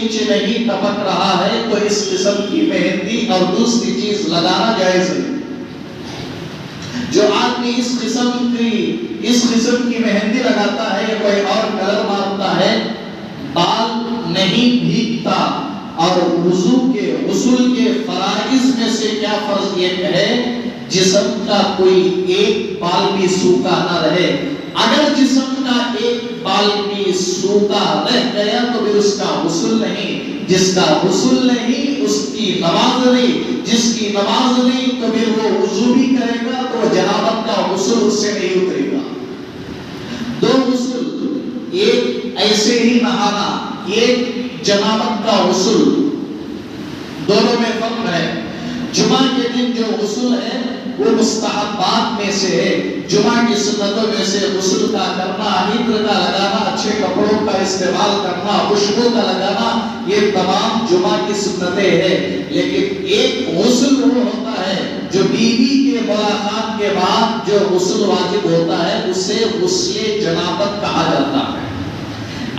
نیچے نہیں ٹپک رہا ہے تو اس قسم کی مہندی اور دوسری چیز لگانا جائز ہے۔ جو آدمی اس قسم کی مہندی لگاتا ہے یا کوئی اور کلر مارتا ہے، بال نہیں بھیگتا، اور وضو کے غسل کے فرائض میں سے کیا فرض یہ ہے، جسم کا کوئی ایک بال بھی سوکھا نہ رہے۔ اگر جسم کا ایک بال بھی سوکھا رہ گیا تو پھر اس کا غسل نہیں، جس کا غسل نہیں اس کی نماز نہیں، جس کی نماز نہیں تو پھر وہ وضو بھی کرے گا تو جنابت کا غسل اس سے نہیں اترے گا۔ دو غسل، ایک ایسے ہی نہانا، ایک جنابت کا غسل، دونوں میں فرق ہے۔ جمعہ کے دن جو غسل ہے وہ مستحبات میں سے ہے، جمعہ کی سنتوں میں سے غسل کا کرنا، عطر کا لگانا، اچھے کپڑوں کا استعمال کرنا، خوشبو کا لگانا، یہ تمام جمعہ کی سنتیں ہیں۔ لیکن ایک غسل وہ ہوتا ہے جو بیوی کے ملاقات کے بعد جو غسل واجب ہوتا ہے، اسے غسل جنابت کہا جاتا ہے۔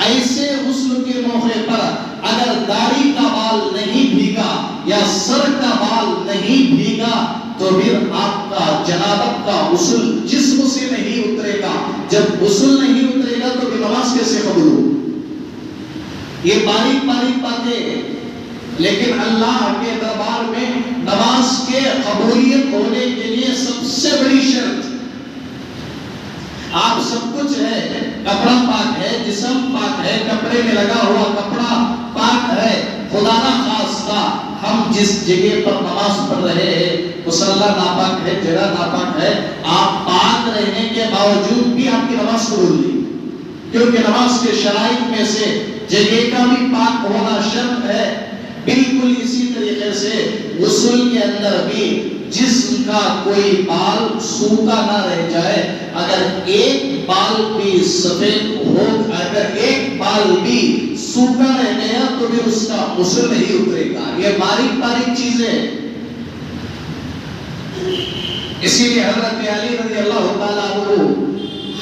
ایسے غسل کے موقع پر اگر داڑھی کا بال نہیں بھیگا یا سر کا بال نہیں بھیگا تو پھر آپ کا جنابت کا غسل جسم سے نہیں اترے گا۔ جب غسل نہیں اترے گا تو پھر نماز کیسے قبول ہو؟ یہ باریک باریک باتیں، لیکن اللہ کے دربار میں نماز کے قبولیت ہونے کے لیے سب سے بڑی شرط، آپ سب کچھ ہے، کپڑا پاک ہے، جسم پاک ہے، کپڑے میں لگا ہوا کپڑا پاک ہے، خدا نہ خواستہ ہم جس جگہ پر نماز پڑھ رہے ہیں مصلی ناپاک ہے، جگہ ناپاک ہے، آپ پاک رہنے کے باوجود بھی آپ کی نماز قبول نہیں، کیونکہ نماز کے شرائط میں سے جگہ کا بھی پاک ہونا شرط ہے۔ بالکل اسی طریقے سے غسل کے اندر بھی جسم کا کوئی بال سوکھا نہ رہ جائے، اگر ایک بال بھی سفید ہو، اگر ایک بال بھی سوکھا رہ گیا تو پھر اس کا غسل نہیں اترے گا۔ یہ باریک باریک چیزیں، اسی لیے حضرت علی رضی اللہ تعالیٰ عنہ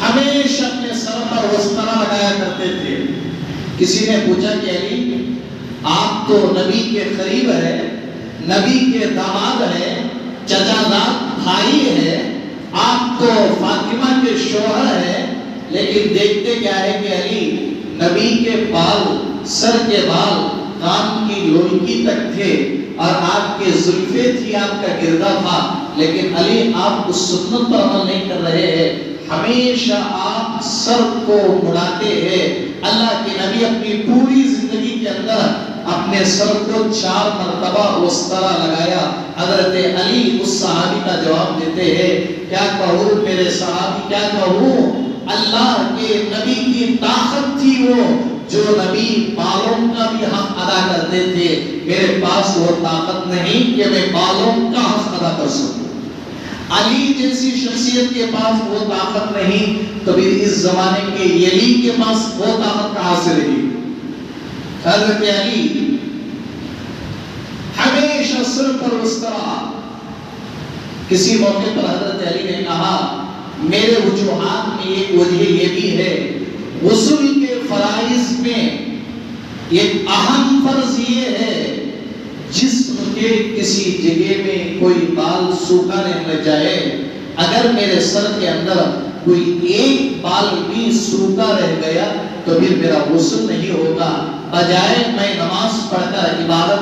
ہمیشہ اپنے سر پر وسطرہ لگایا کرتے تھے۔ کسی نے پوچھا کہ علی آپ تو نبی کے قریب ہے، نبی کے داماد ہے، چچا زاد بھائی ہے، آپ تو فاطمہ کے شوہر ہیں، لیکن دیکھتے کیا ہے کہ علی نبی کے بال، سر کے بال کان کی لوہکی تک تھے اور آپ کے زلفیں تھی، آپ کا گردہ تھا، لیکن علی آپ اس سنت پر عمل نہیں کر رہے ہیں، ہمیشہ آپ سر کو مڑاتے ہیں۔ اللہ کے نبی اپنی پوری زندگی کے اندر اپنے سر کو 4 مرتبہ وسطرہ لگایا۔ حضرت علی اس صحابی کا جواب دیتے ہیں، کیا کہوں میرے صحابی، کیا کہوں، اللہ کے نبی کی طاقت تھی وہ جو نبی بالوں کا بھی حق ادا کرتے تھے، میرے پاس وہ طاقت نہیں کہ میں بالوں کا حق ادا کر سکوں۔ علی جیسی شخصیت کے پاس وہ طاقت نہیں تو پھر اس زمانے کے یلی کے پاس وہ طاقت کہاں سے رہی؟ حضرت علی ہمیشہ سر پر وسطرہ۔ کسی موقع پر حضرت علی نے کہا میرے وجوہات میں ایک وجہ یہ بھی ہے، غسل کے فرائض میں ایک اہم فرض یہ ہے جسم کے کسی جگہ میں کوئی بال سوکھا نہ جائے، اگر میرے سر کے اندر کوئی ایک بال بھی سوکھا رہ گیا تو پھر میرا غسل نہیں ہوگا، بجائے میں نماز پڑھ کر عبادت